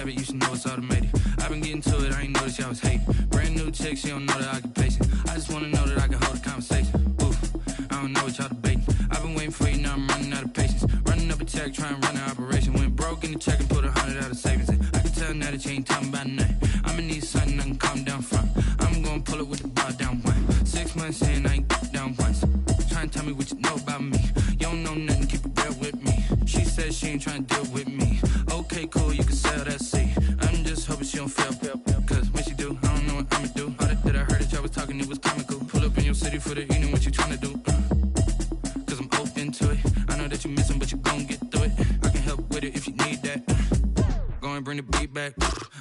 habit, you should know it's automated. I've been getting to it, I ain't noticed y'all was hating. Brand new chick, she don't know the occupation. I just wanna know that I can hold a conversation. Oof, I don't know what y'all debating. I've been waiting for you, now I'm running out of patience. Running up a check, trying to run an operation. Went broke in the check and put 100 out of savings in. I can tell now that you ain't talking about nothing. I'ma need something I can calm down from. I'm gonna pull it with the bar down one. 6 months in, I ain't down once. Trying to tell me what you know about me. You don't know nothing, keep it real with me. She said she ain't trying to deal with me. Okay, cool, you can sell that seat. I'm just hoping she don't fail. Cause when she do, I don't know what I'ma do. All that I heard that y'all was talking, it was comical. Pull up in your city for the evening, what you trying to do? Cause I'm open to it. I know that you missing, but you gon' get through it. I can help with it if you need that. Go and bring the beat back.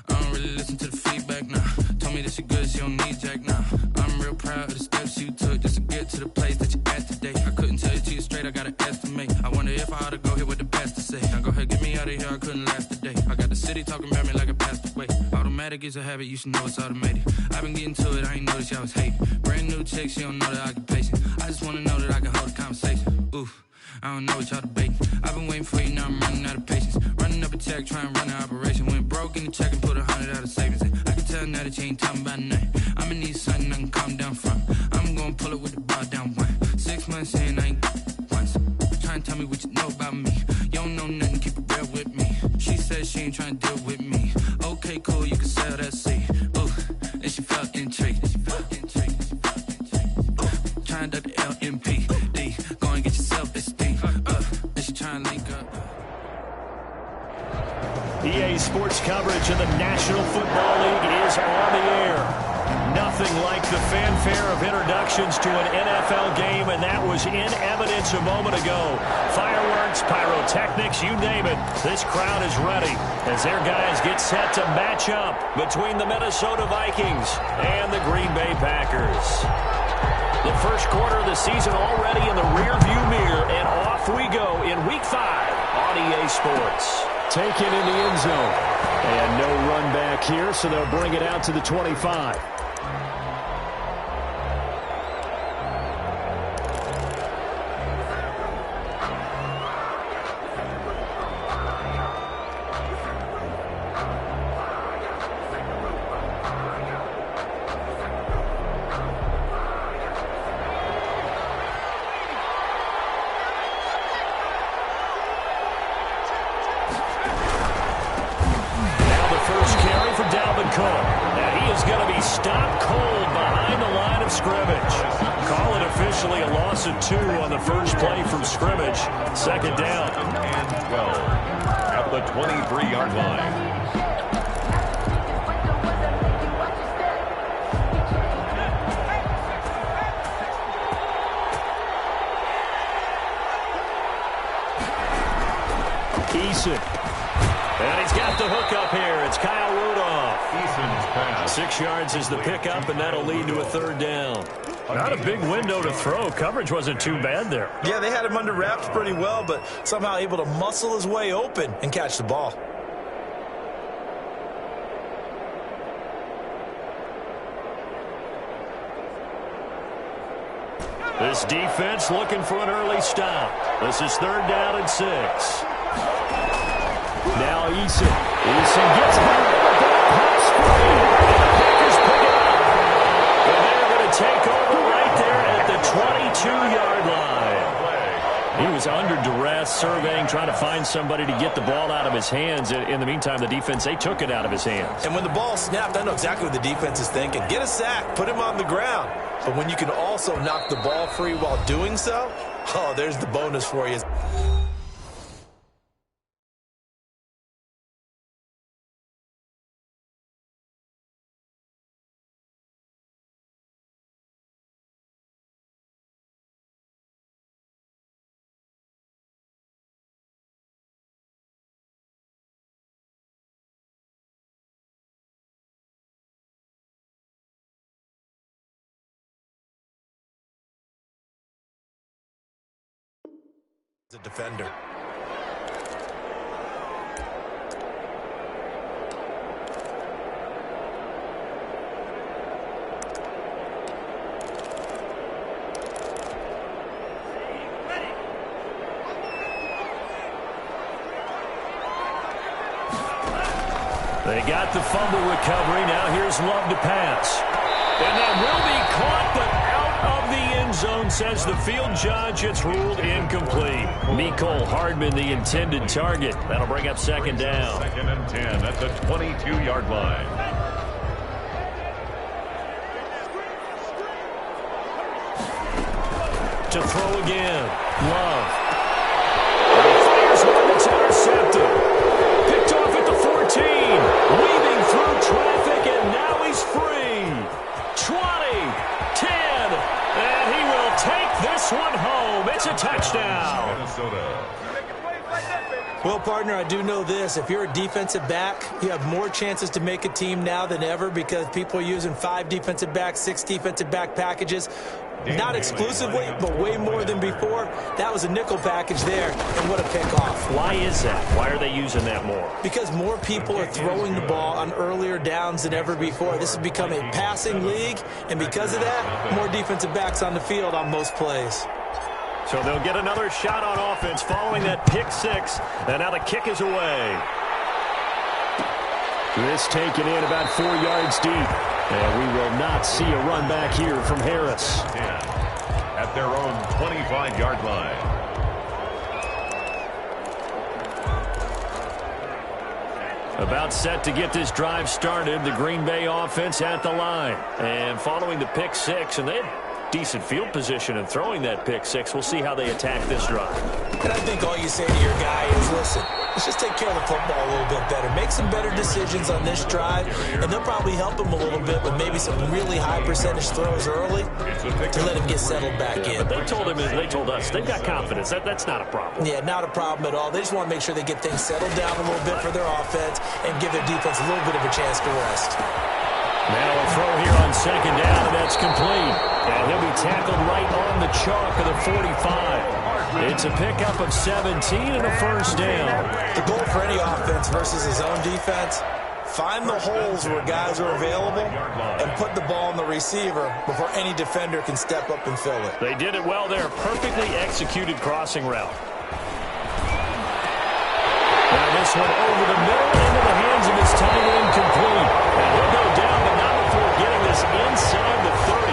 I don't really listen to the feedback, nah. Told me that she good, she don't need jack, nah. I'm real proud of the steps you took just to get to the place that you at today. I couldn't tell you to you straight, I gotta estimate. I wonder if I ought to go here with the best to say. Now go ahead, get me out of here, I couldn't last today. I got the city talking about me like I passed away. Automatic is a habit, you should know it's automated. I've been getting to it, I ain't noticed y'all was hating. Brand new chick, she don't know the occupation. I just wanna know that I can hold a conversation. Oof, I don't know what y'all debating. I've been waiting for you, now I'm running out of patience. Running up a check, trying to run an operation. Went broke in the check and put 100 out of savings in. I can tell now that you ain't talking about nothing. I'ma need something I can calm down from. I'm gonna pull it with the bar down one. 6 months in, I ain't once. Trying to tell me what you know about me. You don't know nothing, keep it real with me. She said she ain't trying to deal with me. Okay, cool, you can sell that seat. Ooh, and she felt intrigued. Trying to the LMPD. Go and get your self-esteem up. And she trying to link up. EA Sports coverage of the National Football League is on the air. Nothing like the fanfare of introductions to an NFL game, and that was in evidence a moment ago. Fireworks, pyrotechnics, you name it. This crowd is ready as their guys get set to match up between the Minnesota Vikings and the Green Bay Packers. The first quarter of the season already in the rearview mirror, and off we go in Week 5 on EA Sports. Taken in the end zone. And no run back here, so they'll bring it out to the 25. And he is going to be stopped cold behind the line of scrimmage. Call it officially a loss of 2 on the first play from scrimmage. Second down. And 12 at the 23-yard line. And he's got the hook up here. It's Kyle Rudolph. Eason's pass. 6 yards is the pickup, and that'll lead to a third down. Not a big window to throw. Coverage wasn't too bad there. Yeah, they had him under wraps pretty well, but somehow able to muscle his way open and catch the ball. This defense looking for an early stop. This is third down and 6. Now Eason gets back. Pass free. Packers pick it up. And they're going to take over right there at the 22-yard line. He was under duress, surveying, trying to find somebody to get the ball out of his hands. In the meantime, the defense, they took it out of his hands. And when the ball snapped, I know exactly what the defense is thinking. Get a sack, put him on the ground. But when you can also knock the ball free while doing so, oh, there's the bonus for you. The defender. They got the fumble recovery. Now here's Love to pass. And that will be caught, but out of the end zone, says the field judge. It's ruled incomplete. Mecole Hardman, the intended target. That'll bring up second down. 2nd and 10 at the 22-yard line. To throw again. Love. Fires one. It's intercepted. Picked off at the 14. Weaving through traffic, and now he's free. 20, 10, and he will take this one home. It's a touchdown. Minnesota. Well, partner, I do know this. If you're a defensive back, you have more chances to make a team now than ever because people are using 5 defensive backs, 6 defensive back packages. Not exclusively, but way more than before. That was a nickel package there, and what a pickoff. Why is that? Why are they using that more? Because more people are throwing the ball on earlier downs than ever before. This has become a passing league, and because of that, more defensive backs on the field on most plays. So they'll get another shot on offense following that pick 6, and now the kick is away. This taken in about 4 yards deep. And we will not see a run back here from Harris. At their own 25-yard line. About set to get this drive started. The Green Bay offense at the line. And following the pick 6, and they had decent field position in throwing that pick 6. We'll see how they attack this drive. And I think all you say to your guy is, listen, let's just take care of the football a little bit better. Make some better decisions on this drive, and they'll probably help him a little bit with maybe some really high percentage throws early to let him get settled back in. But they told us they've got confidence. That's not a problem. Yeah, not a problem at all. They just want to make sure they get things settled down a little bit for their offense and give their defense a little bit of a chance to rest. Now a throw here on second down, and that's complete. And he'll be tackled right on the chalk of the 45. It's a pickup of 17 and a first down. The goal for any offense versus his own defense, find the holes where guys are available and put the ball on the receiver before any defender can step up and fill it. They did it well there. Perfectly executed crossing route. Now this one over the middle into the hands of his tight end, complete. And he'll go down, but not before getting this inside the 30.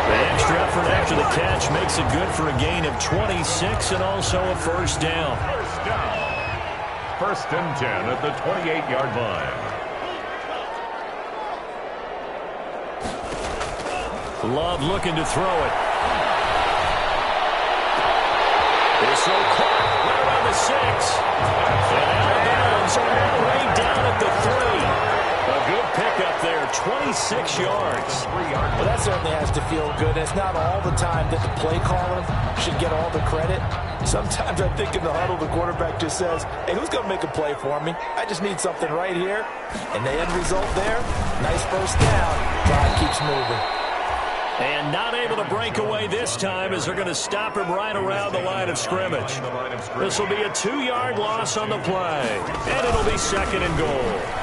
The extra effort after the catch makes it good for a gain of 26 and also a first down. First down. 1st and 10 at the 28-yard line. Love looking to throw it. It's so caught right around the 6. And out of bounds all the way down at the 3. A good pickup there, 26 yards. Well, that certainly has to feel good. It's not all the time that the play caller should get all the credit. Sometimes I think in the huddle, the quarterback just says, hey, who's going to make a play for me? I just need something right here. And the end result there, nice first down. Drive keeps moving. And not able to break away this time as they're going to stop him right around the line of scrimmage. This will be a 2-yard loss on the play. And it'll be 2nd and goal.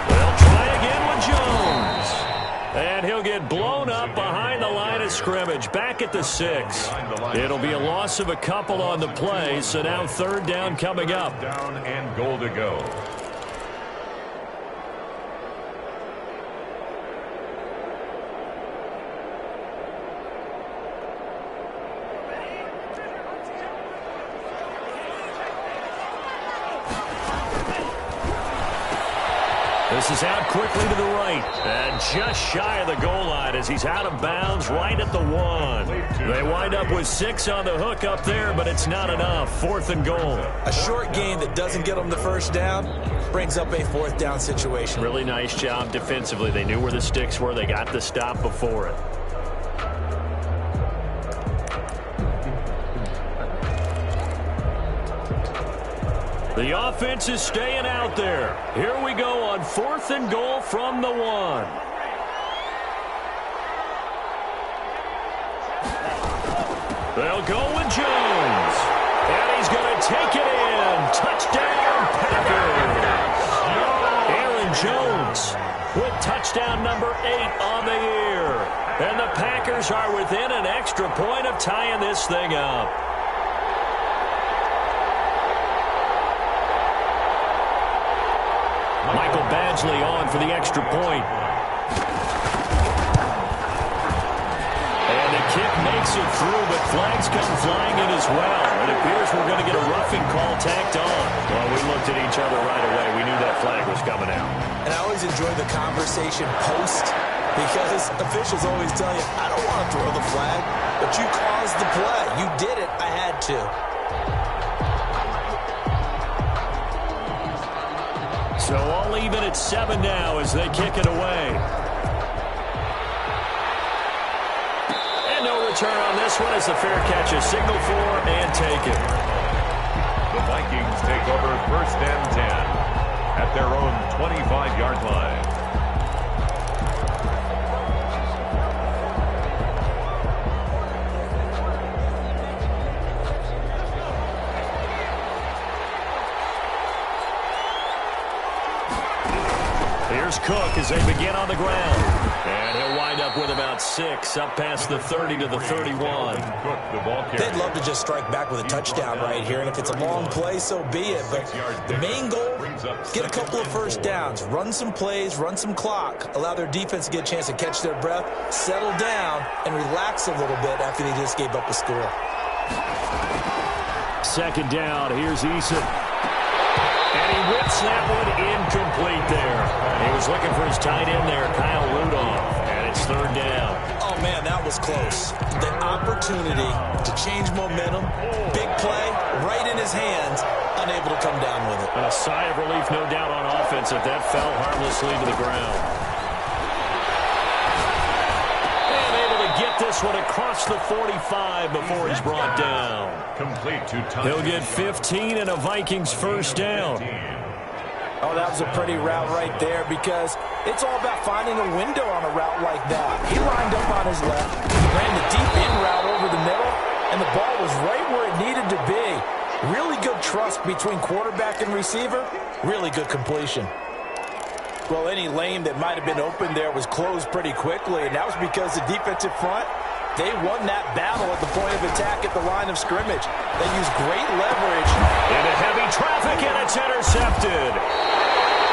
They'll try again with Jones. And he'll get blown up behind the line of scrimmage. Back at the 6. It'll be a loss of a couple on the play. So now 3rd down coming up. Down and goal to go. This is out quickly to the right. And just shy of the goal line as he's out of bounds right at the 1. They wind up with 6 on the hook up there, but it's not enough. 4th and goal. A short gain that doesn't get them the first down brings up a 4th down situation. Really nice job defensively. They knew where the sticks were. They got the stop before it. The offense is staying out there. Here we go on 4th and goal from the 1. They'll go with Jones. And he's going to take it in. Touchdown, Packers. Aaron Jones with touchdown number 8 on the year. And the Packers are within an extra point of tying this thing up. Michael Badgley on for the extra point. And the kick makes it through, but flags come flying in as well. It appears we're going to get a roughing call tacked on. Well, we looked at each other right away. We knew that flag was coming out. And I always enjoy the conversation post, because officials always tell you, I don't want to throw the flag, but you caused the play. You did it. I had to. So all even at 7 now as they kick it away. And no return on this one as the fair catch is signaled for and taken. The Vikings take over 1st and 10 at their own 25-yard line. Here's Cook as they begin on the ground. And he'll wind up with about 6, up past the 30 to the 31. They'd love to just strike back with a touchdown right here, and if it's a long play, so be it. But the main goal, get a couple of first downs, run some plays, run some clock, allow their defense to get a chance to catch their breath, settle down, and relax a little bit after they just gave up a score. 2nd down, here's Eason. And he whips that one incomplete there. He was looking for his tight end there, Kyle Rudolph. And it's 3rd down. Oh, man, that was close. The opportunity to change momentum, big play, right in his hands, unable to come down with it. And a sigh of relief, no doubt, on offense if that fell harmlessly to the ground. And able to get this one across the 45 before he's brought down. Complete to Tom. He'll get 15 and a Vikings 1st down. Oh, that was a pretty route right there, because it's all about finding a window on a route like that. He lined up on his left, ran the deep in route over the middle, and the ball was right where it needed to be. Really good trust between quarterback and receiver. Really good completion. Well, any lane that might have been open there was closed pretty quickly, and that was because the defensive front, they won that battle at the point of attack at the line of scrimmage. They used great leverage. Into heavy traffic, and it's intercepted.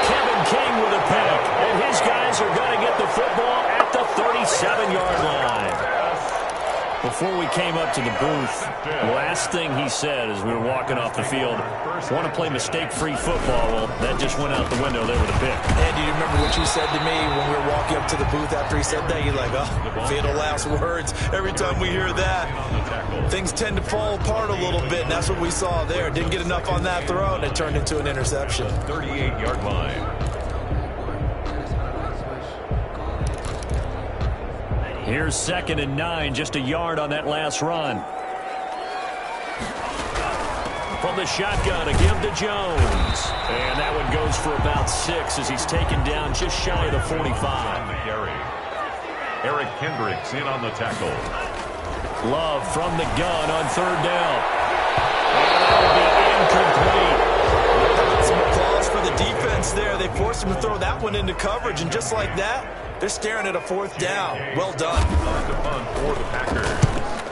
Kevin King with a pick, and his guys are going to get the football at the 37-yard line. Before we came up to the booth, the last thing he said as we were walking off the field, want to play mistake-free football. Well, that just went out the window there with a pick. And do you remember what you said to me when we were walking up to the booth after he said that? You're like, oh, fatal last words. Every time we hear that, things tend to fall apart a little bit, and that's what we saw there. Didn't get enough on that throw, and it turned into an interception. 38-yard line. Here's 2nd and 9, just a yard on that last run. From the shotgun, a give to Jones. And that one goes for about 6 as he's taken down just shy of the 45. Eric Kendricks in on the tackle. Love from the gun on 3rd down. And that will be incomplete. Some applause for the defense there. They forced him to throw that one into coverage, and just like that, they're staring at a 4th down. Well done. The punt for the Packers.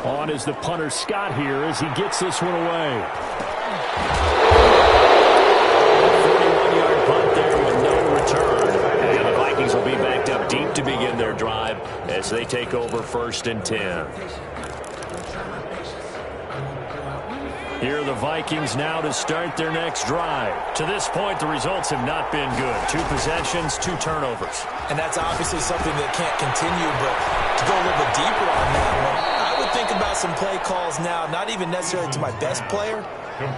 On is the punter Scott here as he gets this one away. 41-yard punt there with no return. And the Vikings will be backed up deep to begin their drive as they take over 1st and 10. Here are the Vikings now to start their next drive. To this point, the results have not been good. 2 possessions, 2 turnovers. And that's obviously something that can't continue, but to go a little bit deeper on that one, I would think about some play calls now, not even necessarily to my best player,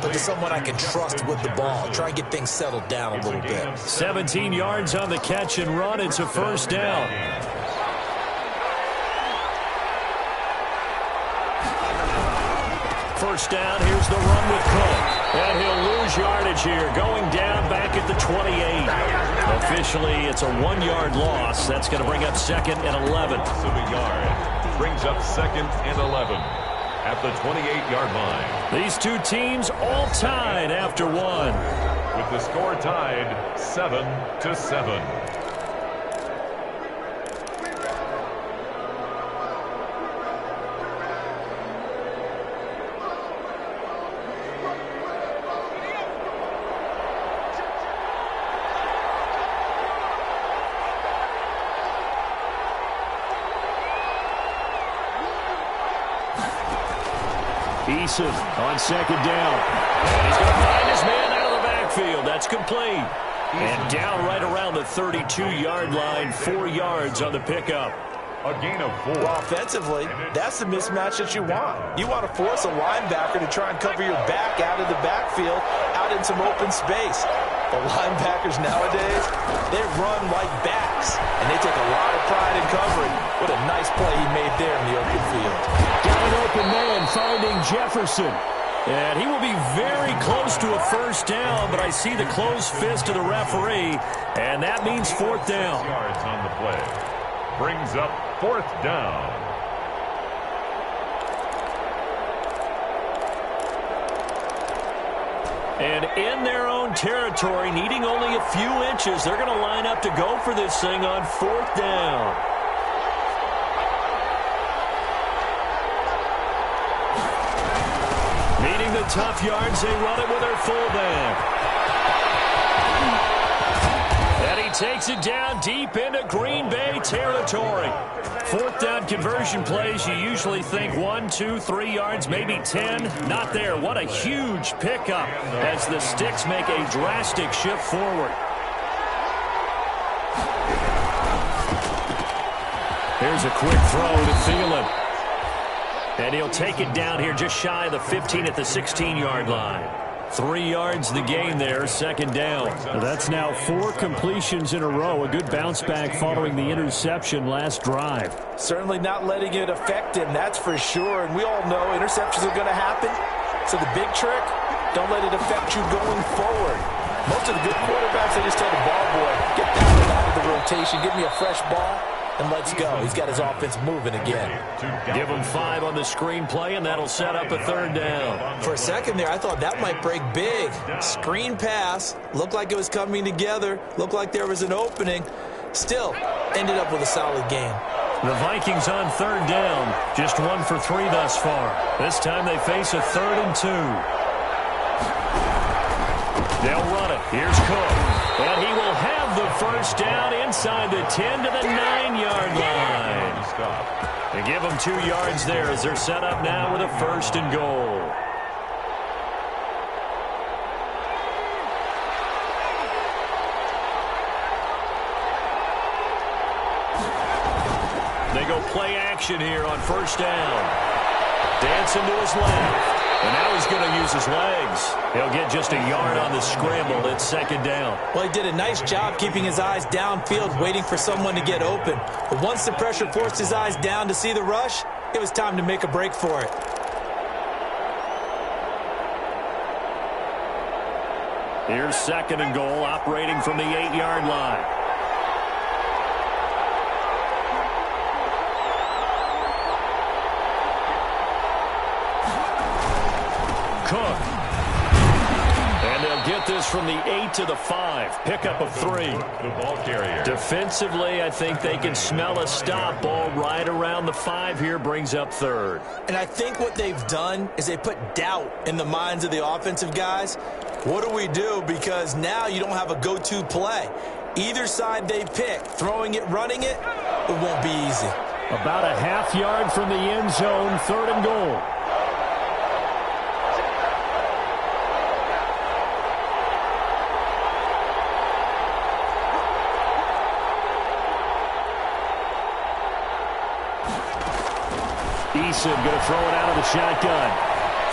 but to someone I can trust with the ball. Try and get things settled down a little bit. 17 yards on the catch and run. It's a 1st down. First down, here's the run with Cook. And he'll lose yardage here, going down back at the 28. Officially, it's a 1-yard loss. That's going to bring up 2nd and 11. So the yard brings up 2nd and 11 at the 28-yard line. These 2 teams all tied after 1. With the score tied 7-7. Eason on second down. And he's going to find his man out of the backfield. That's complete. And down right around the 32-yard line, 4 yards on the pickup. A gain of 4. Well, offensively, that's the mismatch that you want. You want to force a linebacker to try and cover your back out of the backfield, out in some open space. The linebackers nowadays, they run like backs, and they take a lot of pride in covering. What a nice play he made there in the open field. Got an open man finding Jefferson. And he will be very close to a first down, but I see the closed fist of the referee, and that means 4th down. Yards on the play. Brings up 4th down. And in their own territory, needing only a few inches, they're going to line up to go for this thing on 4th down. Needing the tough yards, they run it with their fullback. And he takes it down deep into Green Bay territory. 4th down conversion plays, you usually think 1, 2, 3 yards, maybe 10. Not there. What a huge pickup as the Sticks make a drastic shift forward. Here's a quick throw to Thielen. And he'll take it down here just shy of the 15 at the 16-yard line. 3 yards the gain there, 2nd down. That's now 4 completions in a row. A good bounce back following the interception last drive. Certainly not letting it affect him, that's for sure. And we all know interceptions are going to happen. So the big trick, don't let it affect you going forward. Most of the good quarterbacks, they just tell the ball boy, get down and out of the rotation, give me a fresh ball, and let's go. He's got his offense moving again. Give him 5 on the screen play, and that'll set up a 3rd down. For a second there, I thought that might break big. Screen pass. Looked like it was coming together. Looked like there was an opening. Still, ended up with a solid game. The Vikings on 3rd down. Just 1 for 3 thus far. This time they face a 3rd and 2. They'll run it. Here's Cook. And he will have the first down inside the 10 to the 9-yard line. They give them 2 yards there as they're set up now with a 1st and goal. They go play action here on 1st down. Dancing to his left. And now he's going to use his legs. He'll get just a yard on the scramble. It's 2nd down. Well, he did a nice job keeping his eyes downfield, waiting for someone to get open. But once the pressure forced his eyes down to see the rush, it was time to make a break for it. Here's 2nd and goal, operating from the 8-yard line. Cook. And they'll get this from the 8 to the 5. Pickup of 3. The ball carrier. Defensively, I think they can smell a stop ball right around the 5 here. Brings up 3rd. And I think what they've done is they put doubt in the minds of the offensive guys. What do we do? Because now you don't have a go-to play. Either side they pick, throwing it, running it, it won't be easy. About a half yard from the end zone, 3rd and goal. Eason going to throw it out of the shotgun.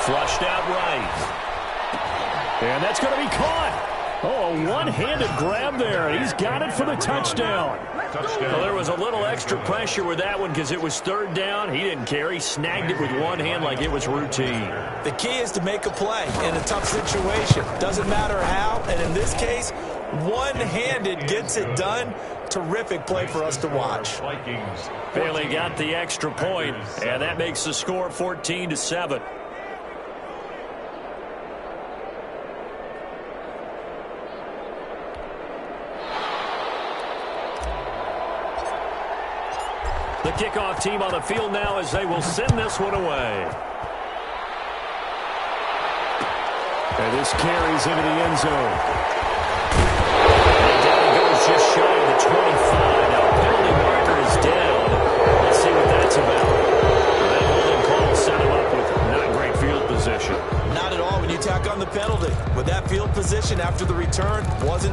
Flushed out right. And that's going to be caught. Oh, a one-handed grab there. He's got it for the touchdown. Well, there was a little extra pressure with that one because it was 3rd down. He didn't care. He snagged it with one hand like it was routine. The key is to make a play in a tough situation. Doesn't matter how, and in this case, one-handed gets it done. Terrific play for us to watch. Bailey got the extra point, and that makes the score 14-7. The kickoff team on the field now as they will send this one away. And this carries into the end zone. And down it goes just shy of the 25. Now the penalty marker is down. Let's see what that's about. That holding call set him up with not great field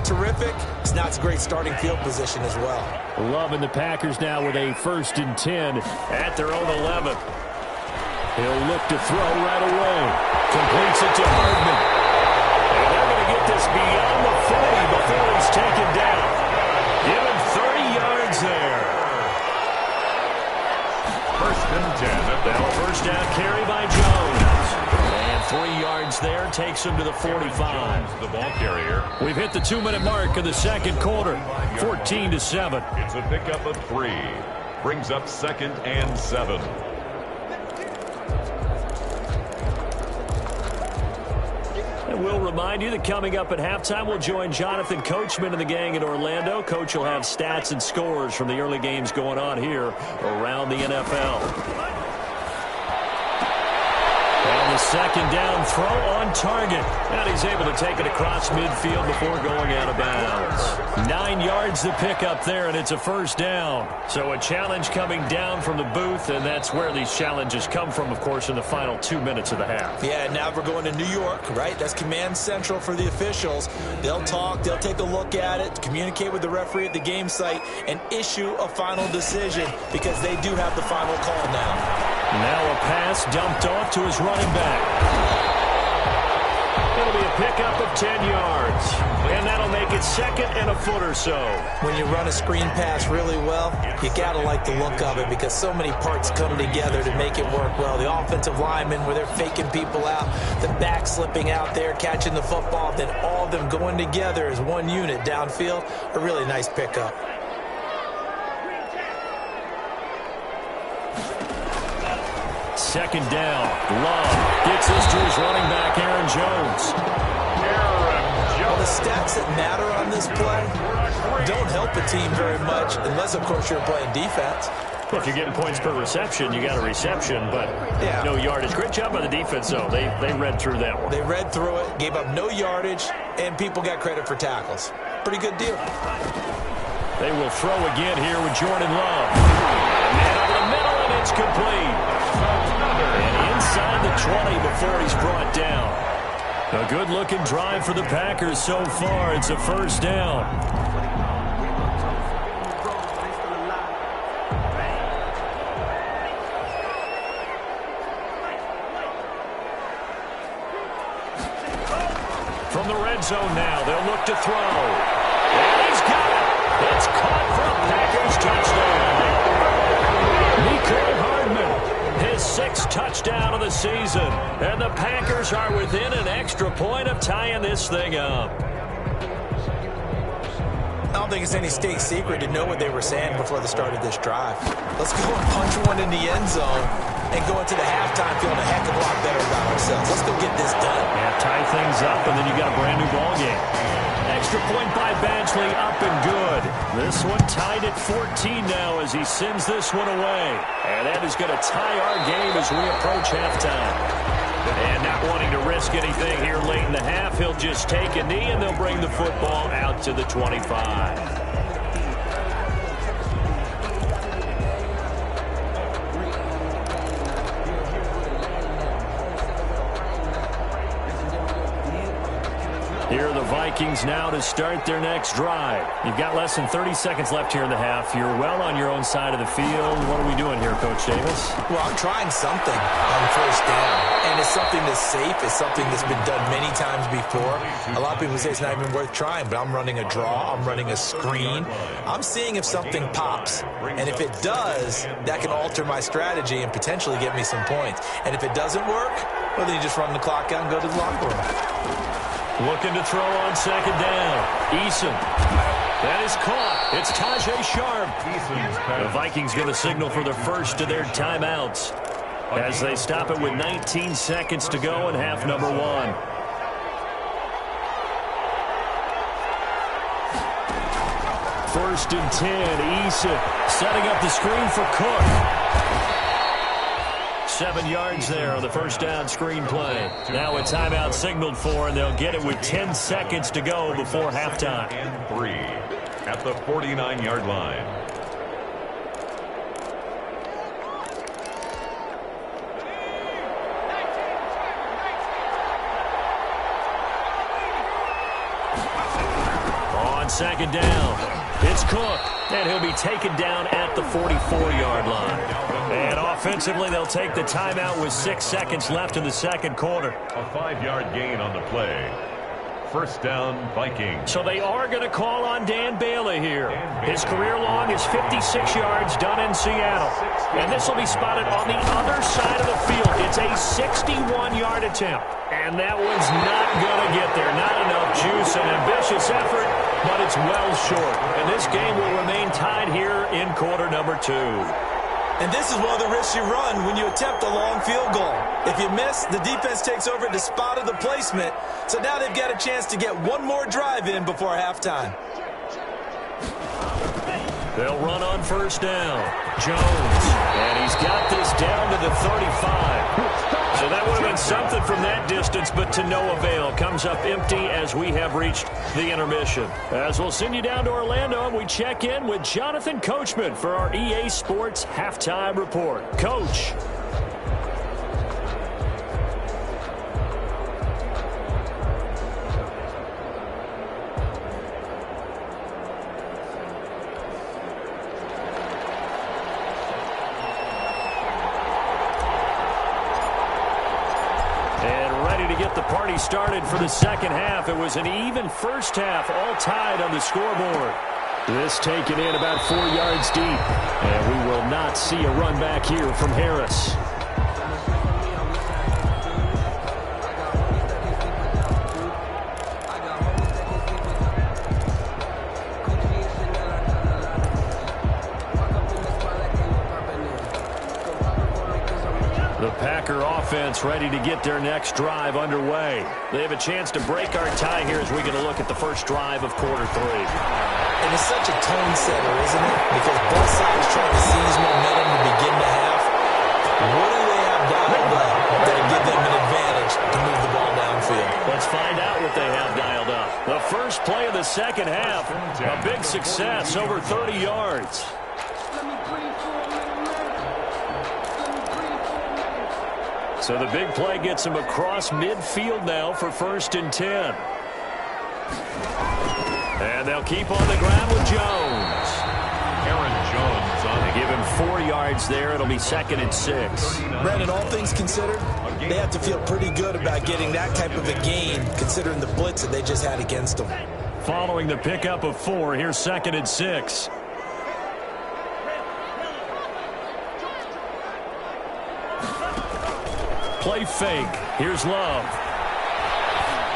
terrific. It's not a great starting field position as well. Loving the Packers now with a 1st and 10 at their own 11. He'll look to throw right away. Completes it to Hardman. And they're going to get this beyond the 40 before he's taken down. Give him 30 yards there. 1st and 10. Now a first down carry by Jones. And 3 yards there takes him to the 45. The ball carrier. We've hit the 2-minute mark of the second quarter. 14-7. It's a pickup of 3. Brings up 2nd and 7. And we'll remind you that coming up at halftime, we'll join Jonathan Coachman and the gang in Orlando. Coach will have stats and scores from the early games going on here around the NFL. And the second down throw on target. And he's able to take it across midfield before going out of bounds. 9 yards to pick up there, and it's a first down. So a challenge coming down from the booth, and that's where these challenges come from, of course, in the final 2 minutes of the half. Yeah, now we're going to New York, right? That's command central for the officials. They'll talk, they'll take a look at it, communicate with the referee at the game site, and issue a final decision because they do have the final call now. Now a pass dumped off to his running back. It'll be a pickup of 10 yards. And that'll make it 2nd and a foot or so. When you run a screen pass really well, you got to like the look of it because so many parts come together to make it work well. The offensive linemen where they're faking people out, the back slipping out there, catching the football, then all of them going together as one unit downfield. A really nice pickup. Second down. Love gets this to his running back, Aaron Jones. Well, the stats that matter on this play don't help a team very much unless, of course, you're playing defense. Well, if you're getting points per reception, you got a reception, but no yardage. Great job by the defense, though. They read through that one. They read through it, gave up no yardage, and people got credit for tackles. Pretty good deal. They will throw again here with Jordan Love. Man over the middle, and it's complete. And inside the 20 before he's brought down. A good-looking drive for the Packers so far. It's a first down. From the red zone now, they'll look to throw. And he's got it. It's caught for a Packers touchdown. Mecole Hardman, his 6th touchdown of the season. And the Packers are within an extra point of tying this thing up. I don't think it's any state secret to know what they were saying before the start of this drive. Let's go and punch one in the end zone and go into the halftime feeling a heck of a lot better about ourselves. Let's go get this done. Yeah, tie things up, and then you got a brand new ball game. Extra point by Badgley, up and good. This one tied at 14 now as he sends this one away. And that is going to tie our game as we approach halftime. And not wanting to risk anything here late in the half, he'll just take a knee, and they'll bring the football out to the 25. Here are the Vikings now to start their next drive. You've got less than 30 seconds left here in the half. You're well on your own side of the field. What are we doing here, Coach Davis? Well, I'm trying something on first down. And it's something that's safe. It's something that's been done many times before. A lot of people say it's not even worth trying, but I'm running a draw. I'm running a screen. I'm seeing if something pops. And if it does, that can alter my strategy and potentially get me some points. And if it doesn't work, well, then you just run the clock out and go to the locker room. Looking to throw on second down. Eason. That is caught. It's Tajay Sharp. The Vikings going to signal for the first of their timeouts as they stop it with 19 seconds to go in half number 1. First and 10. Eason setting up the screen for Cook. 7 yards there on the first down screen play. Now a timeout signaled for, and they'll get it with 10 seconds to go before halftime. And 3 at the 49-yard line. on second down. It's Cook, and he'll be taken down at the 44-yard line. And offensively, they'll take the timeout with 6 seconds left in the second quarter. A 5-yard gain on the play. First down, Vikings. So they are going to call on Dan Bailey here. His career long is 56 yards done in Seattle. And this will be spotted on the other side of the field. It's a 61-yard attempt. And that one's not going to get there. Not enough juice, an ambitious effort, but it's well short. And this game will remain tied here in quarter number 2. And this is one of the risks you run when you attempt a long field goal. If you miss, the defense takes over the spot of the placement. So now they've got a chance to get one more drive in before halftime. They'll run on first down. Jones. And he's got this down to the 35. So that would have been something from that distance, but to no avail. Comes up empty as we have reached the intermission. As we'll send you down to Orlando, we check in with Jonathan Coachman for our EA Sports Halftime Report. Coach. Get the party started for the second half. It was an even first half, all tied on the scoreboard. This taken in about 4 yards deep, and we will not see a run back here from Harris. The Packer offense ready to get their next drive underway. They have a chance to break our tie here as we get a look at the first drive of quarter 3. And it's such a tone setter, isn't it? Because both sides trying to seize momentum to begin the half. What do they have dialed up that'll give them an advantage to move the ball downfield? Let's find out what they have dialed up. The first play of the second half, a big success, over 30 yards. So the big play gets him across midfield now for 1st and 10. And they'll keep on the ground with Jones. Aaron Jones on. They give him 4 yards there. It'll be 2nd and 6. Brandon, all things considered, they have to feel pretty good about getting that type of a gain, considering the blitz that they just had against them. Following the pickup of 4, here's 2nd and 6. Play fake. Here's Love.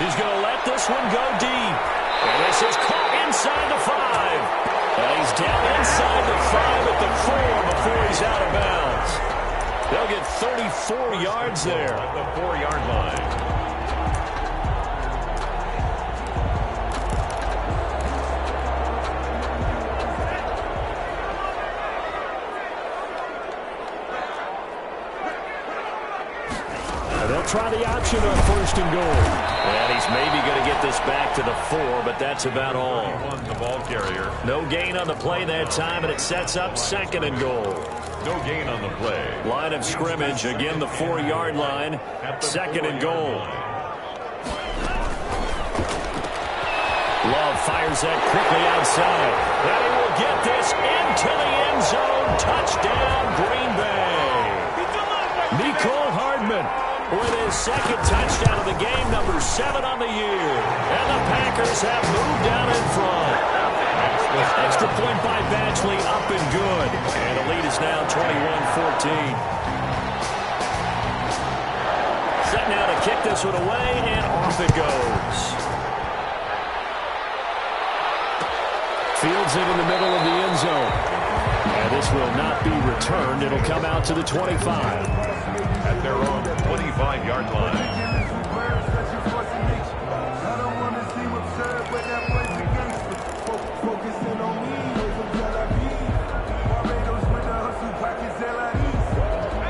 He's going to let this one go deep. And this is caught inside the 5. And he's down inside the 5 at the 4 before he's out of bounds. They'll get 34 yards there. At the 4-yard line. They'll try the option on 1st and goal. And he's maybe going to get this back to the 4, but that's about all. The ball carrier. No gain on the play that time, and it sets up 2nd and goal. No gain on the play. Line of scrimmage, again the 4-yard line. 2nd and goal. Love fires that quickly outside. And he will get this into the end zone. Touchdown, Green Bay. Nicole Hardman with his 2nd touchdown of the game, number 7 on the year. And the Packers have moved down in front. Extra point by Batchley, up and good. And the lead is now 21-14. Set now to kick this one away, and off it goes. Fields it in the middle of the end zone. And this will not be returned. It'll come out to the 25. At their own 25-yard line.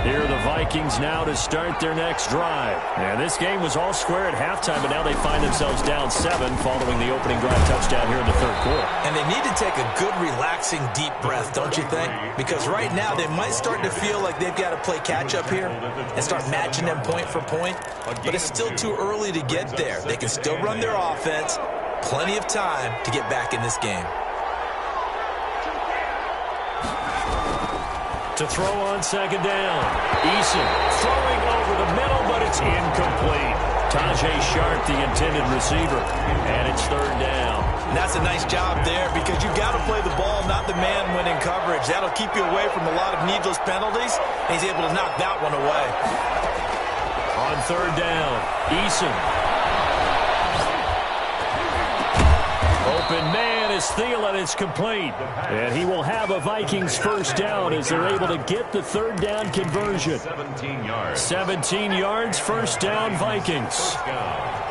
Here are the Vikings now to start their next drive. And this game was all square at halftime, but now they find themselves down 7 following the opening drive touchdown here in the 3rd quarter. And they need to take a good, relaxing, deep breath, don't you think? Because right now they might start to feel like they've got to play catch-up here and start matching them point for point. But it's still too early to get there. They can still run their offense, plenty of time to get back in this game. To throw on second down. Eason throwing over the middle, but it's incomplete. Tajay Sharp, the intended receiver, and it's third down. And that's a nice job there because you've got to play the ball, not the man when in coverage. That'll keep you away from a lot of needless penalties, and he's able to knock that one away. On third down, Eason. Open man is Thielen. It's complete. And he will have a Vikings first down as they're able to get the third down conversion. 17 yards. 17 yards, first down, Vikings. First down.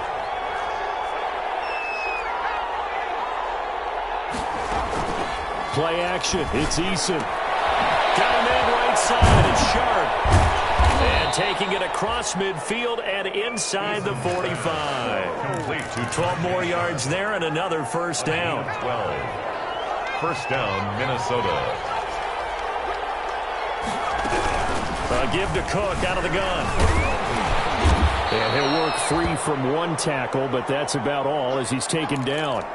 Play action. It's Eason. Got him in right side. It's Sharp. And taking it across midfield and inside the 45. Complete to 12 more yards there and another first down. 12. First down, Minnesota. A give to Cook out of the gun. And he'll work free from one tackle, but that's about all as he's taken down.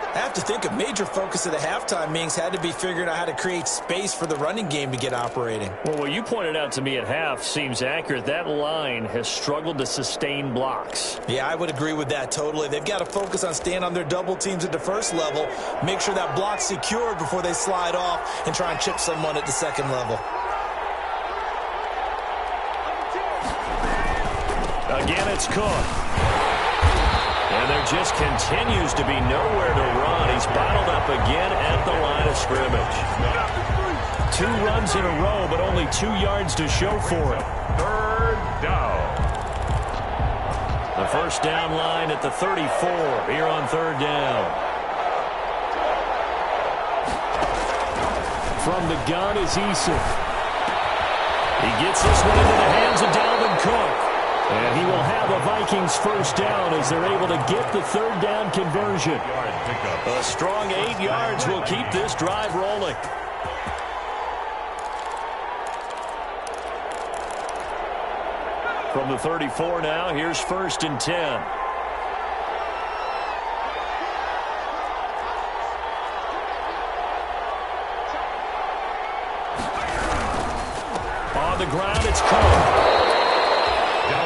I have to think a major focus of the halftime meetings had to be figuring out how to create space for the running game to get operating. Well, what you pointed out to me at half seems accurate. That line has struggled to sustain blocks. Yeah, I would agree with that totally. They've got to focus on staying on their double teams at the first level, make sure that block's secured before they slide off and try and chip someone at the second level. Again, it's Cook. And there just continues to be nowhere to run. He's bottled up again at the line of scrimmage. 2 runs in a row, but only 2 yards to show for it. Third down. The first down line at the 34 here on third down. From the gun is Eason. He gets this one into the hands of Dalvin Cook. And he will have a Vikings first down as they're able to get the third down conversion. A strong 8 yards will keep this drive rolling. From the 34 now, here's first and 10. On the ground, it's Cook.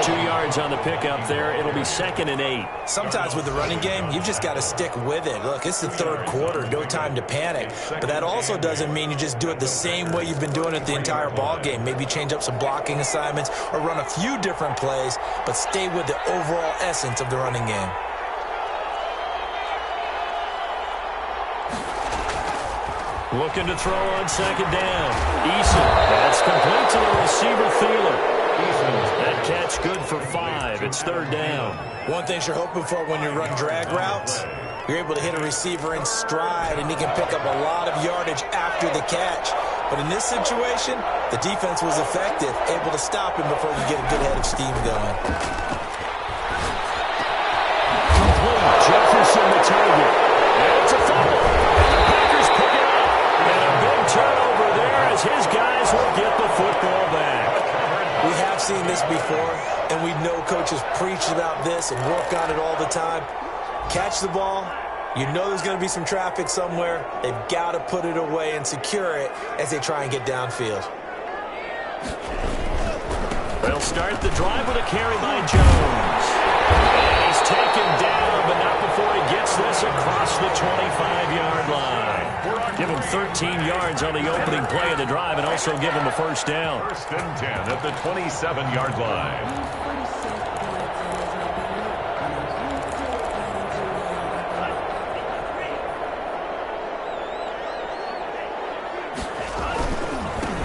2 yards on the pickup there. It'll be second and 8. Sometimes with the running game, you've just got to stick with it. Look, it's the third quarter. No time to panic. But that also doesn't mean you just do it the same way you've been doing it the entire ball game. Maybe change up some blocking assignments or run a few different plays, but stay with the overall essence of the running game. Looking to throw on second down. Eason. That's complete to the receiver, Thielen. That catch good for 5. It's third down. One thing you're hoping for when you run drag routes, you're able to hit a receiver in stride, and he can pick up a lot of yardage after the catch. But in this situation, the defense was effective, able to stop him before you get a good head of steam going. Complete. Jefferson the target. And it's a fumble. And the Packers pick it up. And a big turnover there as his guys will get the football back. We have seen this before, and we know coaches preach about this and work on it all the time. Catch the ball. You know there's going to be some traffic somewhere. They've got to put it away and secure it as they try and get downfield. They'll start the drive with a carry by Jones. And he's taken down, but not before he gets this across the 25-yard line. Give him 13 yards on the opening play of the drive and also give him a first down. First and 10 at the 27-yard line.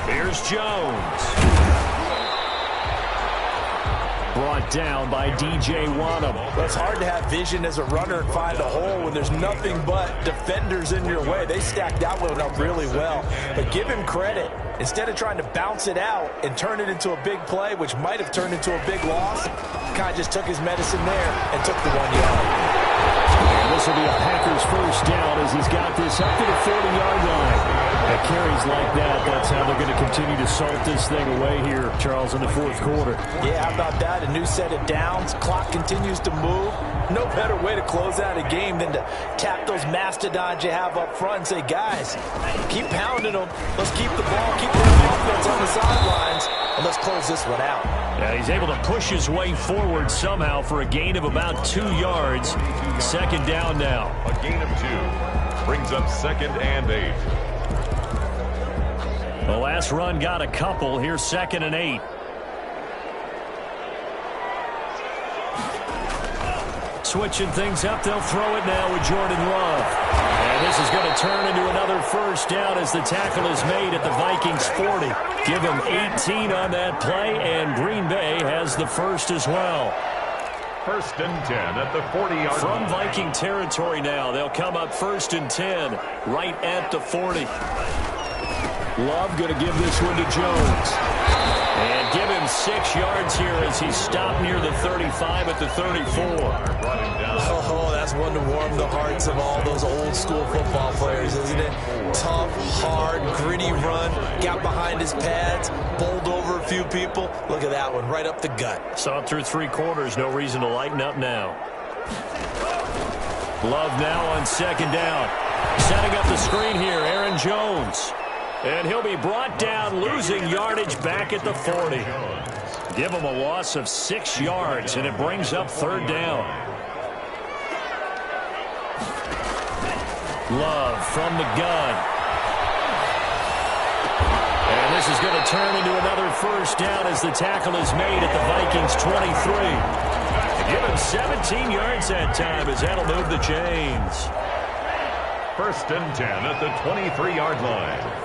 Here's Jones. Brought down by DJ Wanham. Well, it's hard to have vision as a runner and find a hole when there's nothing but defenders in your way. They stacked that one up really well. But give him credit. Instead of trying to bounce it out and turn it into a big play, which might have turned into a big loss, kind of just took his medicine there and took the 1 yard. And this will be a Packers first down as he's got this up to the 40-yard line. And carries like that, that's how they're going to continue to salt this thing away here, Charles, in the fourth quarter. Yeah, how about that? A new set of downs. Clock continues to move. No better way to close out a game than to tap those mastodons you have up front and say, guys, keep pounding them. Let's keep the ball, keep the offense on the sidelines, and let's close this one out. Yeah, he's able to push his way forward somehow for a gain of about 2 yards. Second down now. A gain of 2 brings up 2nd and 8. The last run got a couple. Here's 2nd and 8. Switching things up, they'll throw it now with Jordan Love. And this is going to turn into another first down as the tackle is made at the Vikings 40. Give them 18 on that play, and Green Bay has the first as well. 1st and 10 at the 40-yard line. From Viking territory now, they'll come up 1st and 10 right at the 40. Love going to give this one to Jones. And give him 6 yards here as he's stopped near the 35 at the 34. Oh, that's one to warm the hearts of all those old school football players, isn't it? Tough, hard, gritty run. Got behind his pads, bowled over a few people. Look at that one, right up the gut. Saw it through 3 quarters. No reason to lighten up now. Love now on 2nd down. Setting up the screen here, Aaron Jones. And he'll be brought down, losing yardage back at the 40. Give him a loss of 6 yards, and it brings up 3rd down. Love from the gun. And this is going to turn into another first down as the tackle is made at the Vikings 23. And give him 17 yards that time as that'll move the chains. 1st and 10 at the 23-yard line.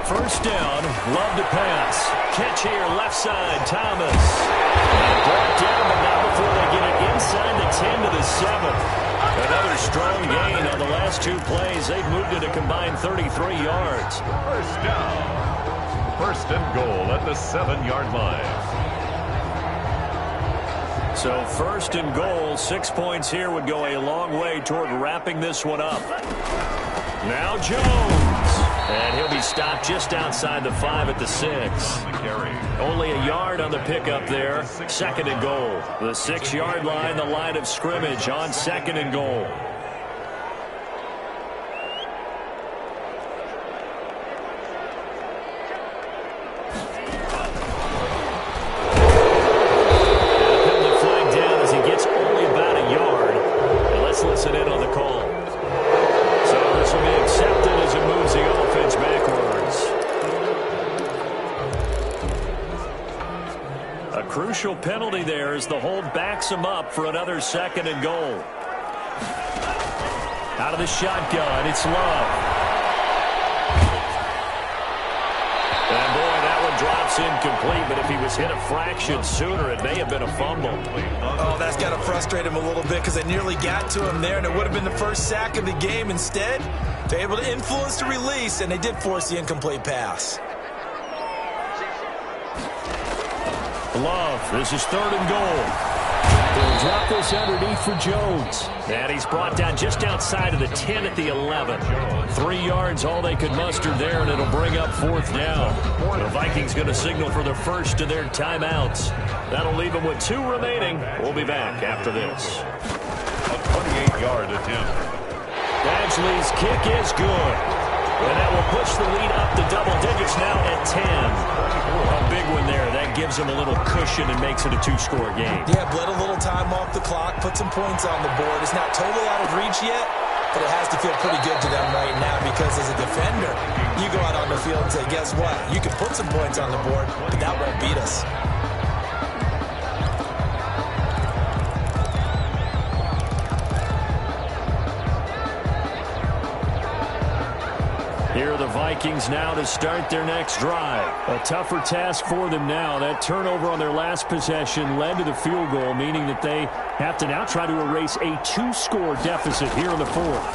First down, Love to pass. Catch here, left side, Thomas. And brought down, but not before they get it inside the 10 to the 7. Another strong gain on the last 2 plays. They've moved it a combined 33 yards. First down. 1st and goal at the 7-yard line. So 1st and goal, 6 points here would go a long way toward wrapping this one up. Now Jones. And he'll be stopped just outside the 5 at the 6. Only a yard on the pickup there. 2nd and goal. The 6-yard line, the line of scrimmage on 2nd and goal. Penalty flag down as he gets only about a yard. And let's listen in on the call. So this will be accepted as it moves the offense backwards. A crucial penalty there as the hold backs him up for another 2nd and goal. Out of the shotgun, it's Love. And boy, that one drops incomplete, but if he was hit a fraction sooner, it may have been a fumble. Oh, that's got to frustrate him a little bit because they nearly got to him there, and it would have been the first sack of the game. Instead, they're able to influence the release, and they did force the incomplete pass. Love, this is 3rd and goal. They'll drop this underneath for Jones. And he's brought down just outside of the 10 at the 11. 3 yards, all they could muster there, and it'll bring up 4th down. The Vikings going to signal for the first of their timeouts. That'll leave them with 2 remaining. We'll be back after this. A 28-yard attempt. Badgley's kick is good. And that will push the lead up to double digits now at 10. A big one there. That gives them a little cushion and makes it a 2-score game. Yeah, bled a little time off the clock, put some points on the board. It's not totally out of reach yet, but it has to feel pretty good to them right now because as a defender, you go out on the field and say, guess what? You can put some points on the board, but that won't beat us. Here are the Vikings now to start their next drive. A tougher task for them now. That turnover on their last possession led to the field goal, meaning that they have to now try to erase a 2-score deficit here in the 4th.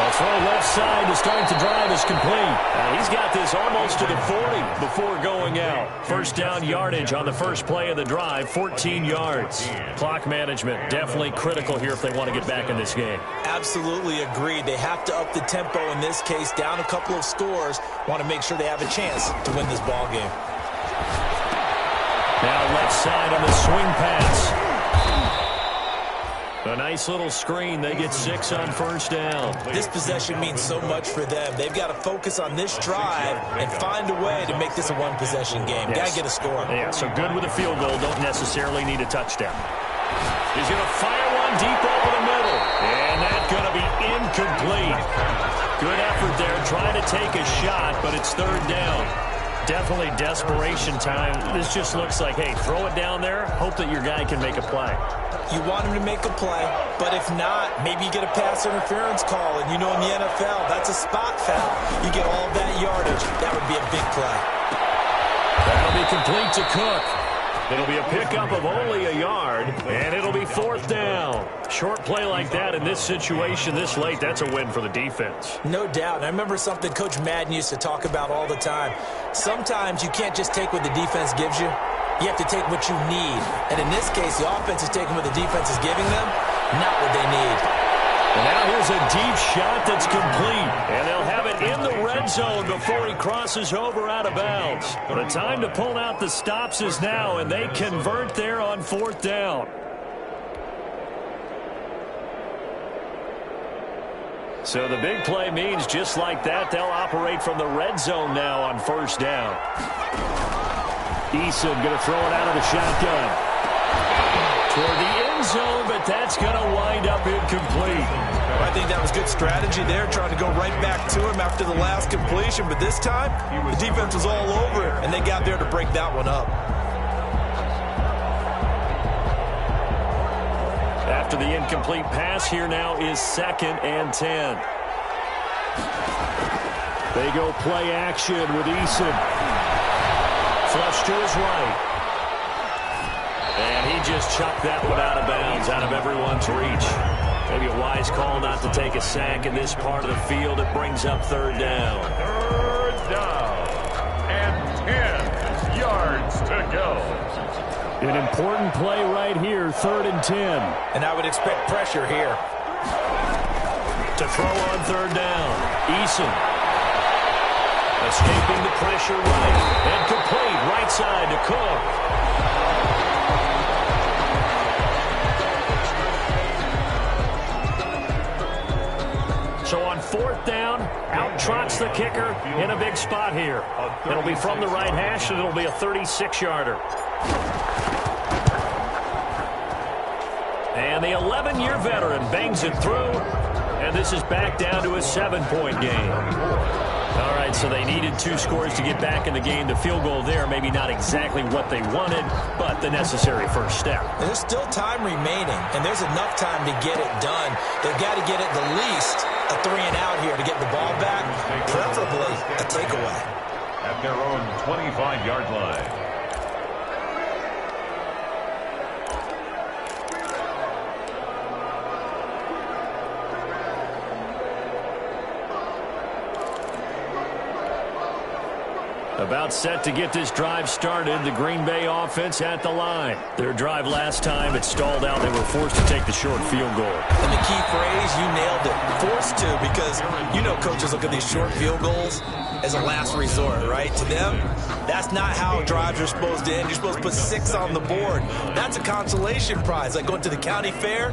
A throw left side to start the drive is complete. He's got this almost to the 40 before going out. First down yardage on the first play of the drive, 14 yards. Clock management definitely critical here if they want to get back in this game. Absolutely agreed. They have to up the tempo in this case, down a couple of scores. Want to make sure they have a chance to win this ball game. Now left side on the swing pass. A nice little screen. They get 6 on first down. This possession means so much for them. They've got to focus on this drive and find a way to make this a one-possession game. Got to get a score. Yeah, so good with a field goal. Don't necessarily need a touchdown. He's going to fire one deep over the middle. And that's going to be incomplete. Good effort there, trying to take a shot, but it's third down. Definitely desperation time. This just looks like, hey, throw it down there, hope that your guy can make a play. You want him to make a play, but if not, maybe you get a pass interference call, and you know in the NFL, that's a spot foul. You get all that yardage. That would be a big play. That'll be complete to Cook. It'll be a pickup of only a yard, and it'll be fourth down. Short play like that in this situation this late, that's a win for the defense. No doubt. And I remember something Coach Madden used to talk about all the time. Sometimes you can't just take what the defense gives you. You have to take what you need. And in this case, the offense is taking what the defense is giving them, not what they need. And now here's a deep shot that's complete. And they'll have it in the red zone before he crosses over out of bounds. The time to pull out the stops is now, and they convert there on fourth down. So the big play means just like that, they'll operate from the red zone now on first down. Eason going to throw it out of the shotgun. Toward the end zone, but that's going to wind up incomplete. I think that was good strategy there, trying to go right back to him after the last completion. But this time, the defense was all over it, and they got there to break that one up. After the incomplete pass, here now is 2nd and 10. They go play action with Eason. Flush to his right. And he just chucked that one out of bounds, out of everyone's reach. Maybe a wise call not to take a sack in this part of the field. It brings up third down. Third down. And 10 yards to go. An important play right here, 3rd and 10. And I would expect pressure here. To throw on third down. Eason. Escaping the pressure right. And complete right side to Cook. So on fourth down, out trots the kicker in a big spot here. It'll be from the right hash, and it'll be a 36-yarder. And the 11-year veteran bangs it through, and this is back down to a 7-point game. All right, so they needed 2 scores to get back in the game. The field goal there, maybe not exactly what they wanted, but the necessary first step. There's still time remaining, and there's enough time to get it done. They've got to get at the least a 3-and-out here to get the ball back, preferably a takeaway. At their own 25-yard line. About set to get this drive started. The Green Bay offense at the line. Their drive last time, it stalled out. They were forced to take the short field goal. And the key phrase, you nailed it. Forced to, because you know coaches look at these short field goals as a last resort, right? To them, that's not how drives are supposed to end. You're supposed to put 6 on the board. That's a consolation prize. Like going to the county fair,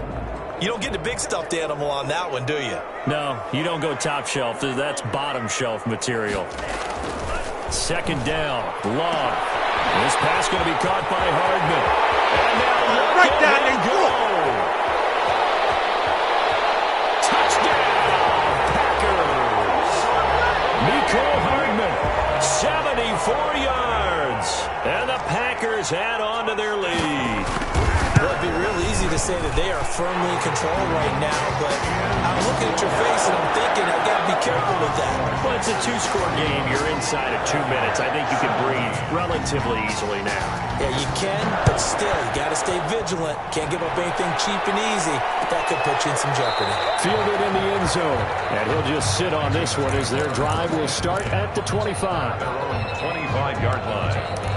you don't get the big stuffed animal on that one, do you? No, you don't go top shelf. That's bottom shelf material. Second down, long. This pass going to be caught by Hardman. And now right down and go. Touchdown, Packers. Mecole Hardman, 74 yards. And the Packers add on to their lead. Well, it'd be real easy to say that they are firmly in control right now, but I'm looking at your face and I'm thinking I've got to be careful with that. Well, it's a 2-score game. You're inside of 2 minutes. I think you can breathe relatively easily now. Yeah, you can, but still, you got to stay vigilant. Can't give up anything cheap and easy. that could put you in some jeopardy. Fielded in the end zone. And he'll just sit on this one as their drive will start at the 25. Their own 25-yard line.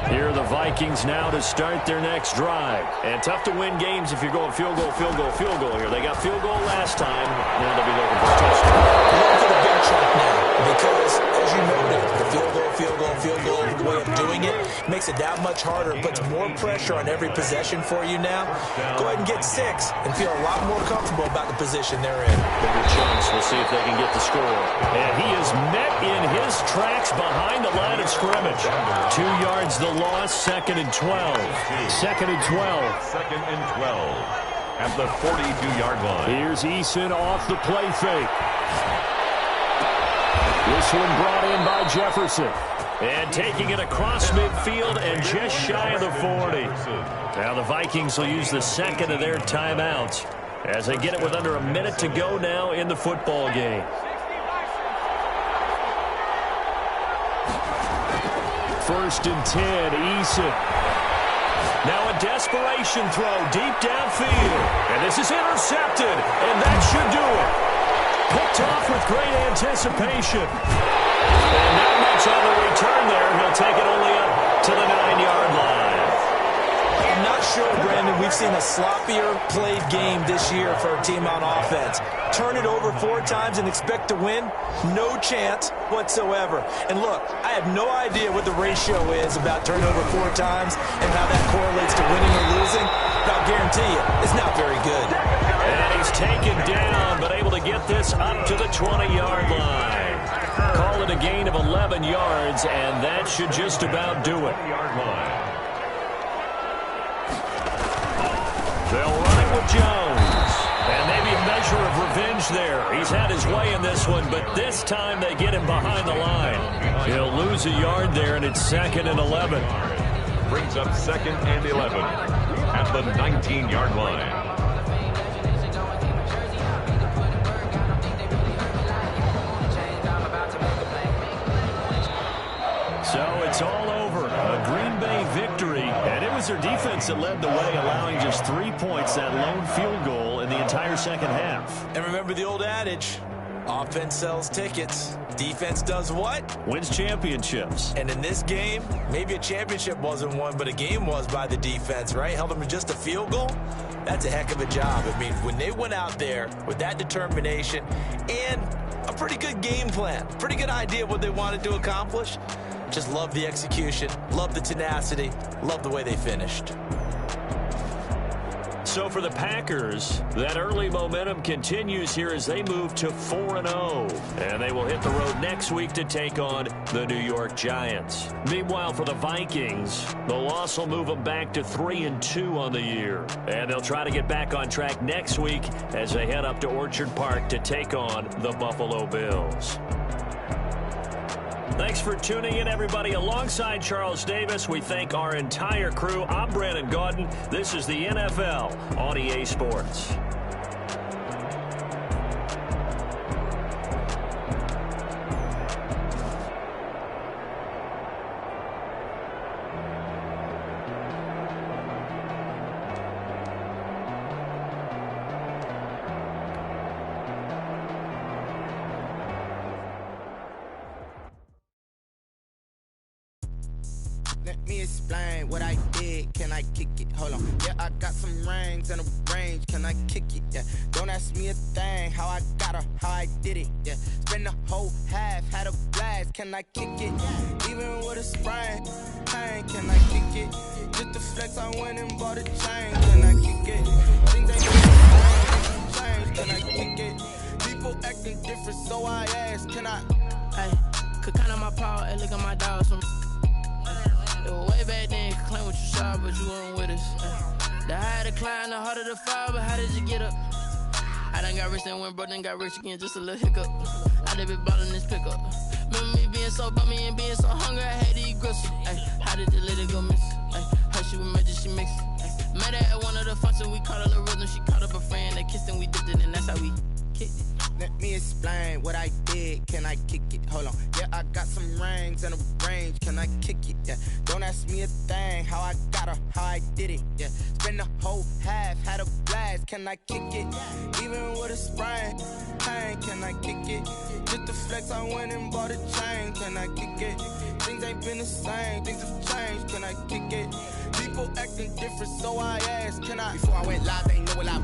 Here are the Vikings now to start their next drive. And tough to win games if you're going field goal, field goal, field goal here. They got field goal last time. Now they'll be looking for a touchdown. Looking for the big chunk now because, as you noted, the field goal way of doing it makes it that much harder, puts more pressure on every possession for you now. Go ahead and get 6 and feel a lot more comfortable about the position they're in. Bigger chunks. We'll see if they can get the score. And he is met in his tracks behind the line of scrimmage. 2 yards the loss, 2nd and 12. 2nd and 12. 2nd and 12 at the 42-yard line. Here's Eason off the play fake. This one brought in by Jefferson. And taking it across midfield and just shy of the 40. Now the Vikings will use the second of their timeouts as they get it with under a minute to go now in the football game. First and 10, Eason. Now a desperation throw deep downfield. And this is intercepted, and that should do it. Picked off with great anticipation. And not much on the return there. He'll take it only up to the 9-yard line. I'm not sure, Brandon, we've seen a sloppier played game this year for a team on offense. Turn it over 4 times and expect to win? No chance whatsoever. And look, I have no idea what the ratio is about turnover 4 times and how that correlates to winning or losing, but I'll guarantee you, it's not very good. And he's taken down, but able to get this up to the 20-yard line. Call it a gain of 11 yards, and that should just about do it. They'll run it with Jones. And maybe a measure of revenge there. He's had his way in this one, but this time they get him behind the line. He'll lose a yard there, and it's 2nd and 11. Brings up 2nd and 11 at the 19-yard line. So it's all over. A Green Bay victory, and it was their defense that led the way, allowing just 3 points, that lone field goal in the entire second half. And remember the old adage, offense sells tickets. Defense does what? Wins championships. And in this game, maybe a championship wasn't won, but a game was by the defense, right? Held them to just a field goal. That's a heck of a job. I mean, when they went out there with that determination and a pretty good game plan, pretty good idea of what they wanted to accomplish, just love the execution, love the tenacity, love the way they finished. So for the Packers, that early momentum continues here as they move to 4-0. And they will hit the road next week to take on the New York Giants. Meanwhile, for the Vikings, the loss will move them back to 3-2 on the year. And they'll try to get back on track next week as they head up to Orchard Park to take on the Buffalo Bills. Thanks for tuning in, everybody. Alongside Charles Davis, we thank our entire crew. I'm Brandon Gaudin. This is the NFL on EA Sports. Let me explain what I did. Can I kick it? Hold on. Yeah, I got some rings and a range. Can I kick it? Yeah. Don't ask me a thing. How I got her, how I did it. Yeah. Spend the whole half, had a blast. Can I kick it? Even with a sprain, pain. Can I kick it? Just the flex, I went and bought a chain. Can I kick it? Things ain't change. Can I kick it? People acting different, so I ask. Can I? Hey, could count on my power and look at my dogs from. Way back then, you could claim what you saw, but you weren't with us. The higher the climb, the harder the fall, but how did you get up? I done got rich and went broke, then got rich again, just a little hiccup. I done been ballin' this pickup. Remember me being so bummy and being so hungry, I had to eat gristle. How did the lady go miss? Her she was magic, she mixed. Met her at one of the functions, we caught her the rhythm, she caught up a friend, they kissed and we dipped it, and that's how we kicked it. Let me explain what I did. Can I kick it? Hold on. Yeah, I got some rings and a range. Can I kick it? Yeah. Don't ask me a thing. How I got her, how I did it. Yeah. Spend the whole half, had a blast. Can I kick it? Even with a sprain, pain. Can I kick it? Just the flex, I went and bought a chain. Can I kick it? Things ain't been the same. Things have changed. Can I kick it? People acting different, so I asked, can I? Before I went live, they know what I